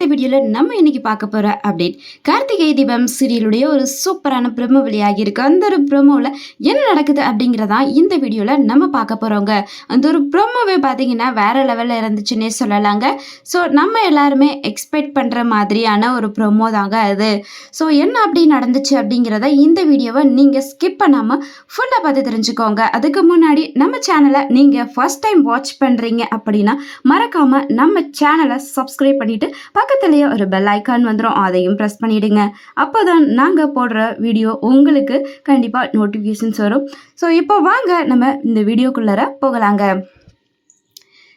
இந்த வீடியோல நம்ம இன்னைக்கு பார்க்க போற அப்டேட் கார்த்திகை தீபம் சீரியலுடைய ஒரு சூப்பரான ப்ரோமோ வெளியாகி இருக்கு. அந்த ஒரு ப்ரோமோல என்ன நடக்குது அப்படிங்கிறதா இந்த வீடியோல நம்ம பார்க்க போறோங்க. அந்த ஒரு ப்ரோமோவே பார்த்தீங்கன்னா வேற லெவல்ல இருந்துச்சுன்னே சொல்லலாங்க. ஸோ நம்ம எல்லாருமே எக்ஸ்பெக்ட் பண்ற மாதிரியான ஒரு ப்ரோமோ தாங்க அது. ஸோ என்ன அப்படி நடந்துச்சு அப்படிங்கிறத இந்த வீடியோவை நீங்க ஸ்கிப் பண்ணாம ஃபுல்லா பார்த்து தெரிஞ்சுக்கோங்க. அதுக்கு முன்னாடி நம்ம சேனலை நீங்க ஃபர்ஸ்ட் டைம் வாட்ச் பண்றீங்க அப்படின்னா மறக்காம நம்ம சேனலை சப்ஸ்கிரைப் பண்ணிட்டு பக்கத்துலேயே ஒரு பெல் ஐக்கான் வந்துடும், அதையும் ப்ரெஸ் பண்ணிவிடுங்க. அப்போ தான் நாங்கள் போடுற வீடியோ உங்களுக்கு கண்டிப்பாக நோட்டிஃபிகேஷன்ஸ் வரும். ஸோ இப்போ வாங்க நம்ம இந்த வீடியோக்குள்ளார போகலாங்க.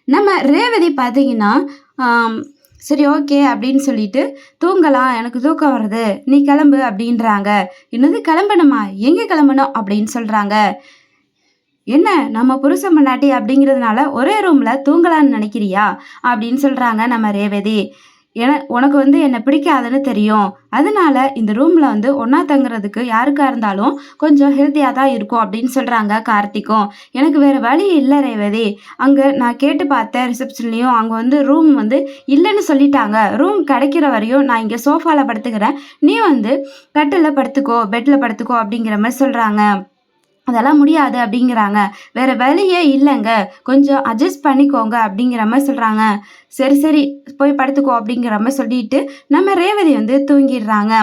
நம்ம ரேவதி பார்த்தீங்கன்னா சரி ஓகே அப்படின்னு சொல்லிட்டு தூங்கலாம், எனக்கு தூக்கம் வருது, நீ கிளம்பு அப்படின்றாங்க. என்னது கிளம்பணுமா, எங்கே கிளம்பணும் அப்படின்னு சொல்கிறாங்க. என்ன நம்ம புருஷன் பொண்டாட்டி அப்படிங்கிறதுனால ஒரே ரூமில் தூங்கலான்னு நினைக்கிறியா அப்படின்னு சொல்கிறாங்க நம்ம ரேவதி. உனக்கு என்னை பிடிக்காதுன்னு தெரியும், அதனால இந்த ரூமில் ஒன்றா தங்குறதுக்கு யாருக்காக இருந்தாலும் கொஞ்சம் ஹெல்த்தியாக தான் இருக்கும் அப்படின்னு சொல்கிறாங்க கார்த்திக்கும். எனக்கு வேறு வழி இல்லை ரேவதி, அங்கே நான் கேட்டு பார்த்தேன் ரிசப்ஷன்லேயும், அங்கே ரூம் இல்லைன்னு சொல்லிட்டாங்க. ரூம் கிடைக்கிற வரையும் நான் இங்கே சோஃபாவில் படுத்துக்கிறேன், நீ கட்டில் படுத்துக்கோ, பெட்டில் படுத்துக்கோ அப்படிங்கிற மாதிரி சொல்கிறாங்க. அதெல்லாம் முடியாது அப்படிங்கிறாங்க. வேறு வழியே இல்லைங்க, கொஞ்சம் அட்ஜஸ்ட் பண்ணிக்கோங்க அப்படிங்கிற மாதிரி சொல்கிறாங்க. சரி சரி போய் படுத்துக்கோ அப்படிங்கிற மாதிரி சொல்லிட்டு நம்ம ரேவதி தூங்கிடுறாங்க.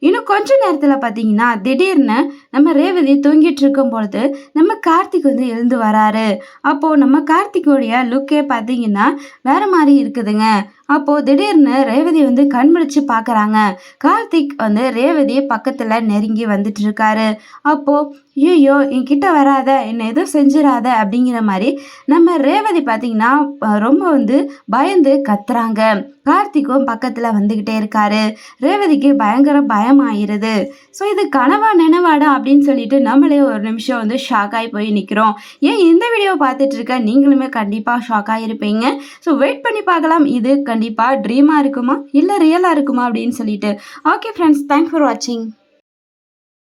இன்னும் கொஞ்ச நேரத்தில் பார்த்தீங்கன்னா திடீர்னு நம்ம ரேவதி தூங்கிட்டு இருக்கும் பொழுது நம்ம கார்த்திக் எழுந்து வராரு. அப்போது நம்ம கார்த்திகோடைய லுக்கே பார்த்தீங்கன்னா வேறு மாதிரி இருக்குதுங்க. அப்போது திடீர்னு ரேவதி கண் முழிச்சு பார்க்குறாங்க. கார்த்திக் ரேவதி பக்கத்தில் நெருங்கி வந்துட்டு இருக்காரு. அப்போது ஐயோ என்கிட்ட வராத, என்னை எதுவும் செஞ்சிடாத அப்படிங்கிற மாதிரி நம்ம ரேவதி பார்த்தீங்கன்னா ரொம்ப பயந்து கத்துறாங்க. கார்த்திக்கும் பக்கத்தில் வந்துக்கிட்டே இருக்காரு. ரேவதிக்கு பயங்கர பயம் ஆயிடுது. ஸோ இது கனவா நினைவாடா அப்படின்னு சொல்லிட்டு நம்மளே ஒரு நிமிஷம் ஷாக் ஆகி போய் நிற்கிறோம். ஏன் இந்த வீடியோ பார்த்துட்டு இருக்க நீங்களுமே கண்டிப்பாக ஷாக் ஆகிருப்பீங்க. ஸோ வெயிட் பண்ணி பார்க்கலாம், இது கண்டிப்பாக ட்ரீமாக இருக்குமா இல்லை ரியலாக இருக்குமா அப்படின்னு சொல்லிட்டு. ஓகே ஃப்ரெண்ட்ஸ், தேங்க்ஸ் ஃபார் வாட்சிங்.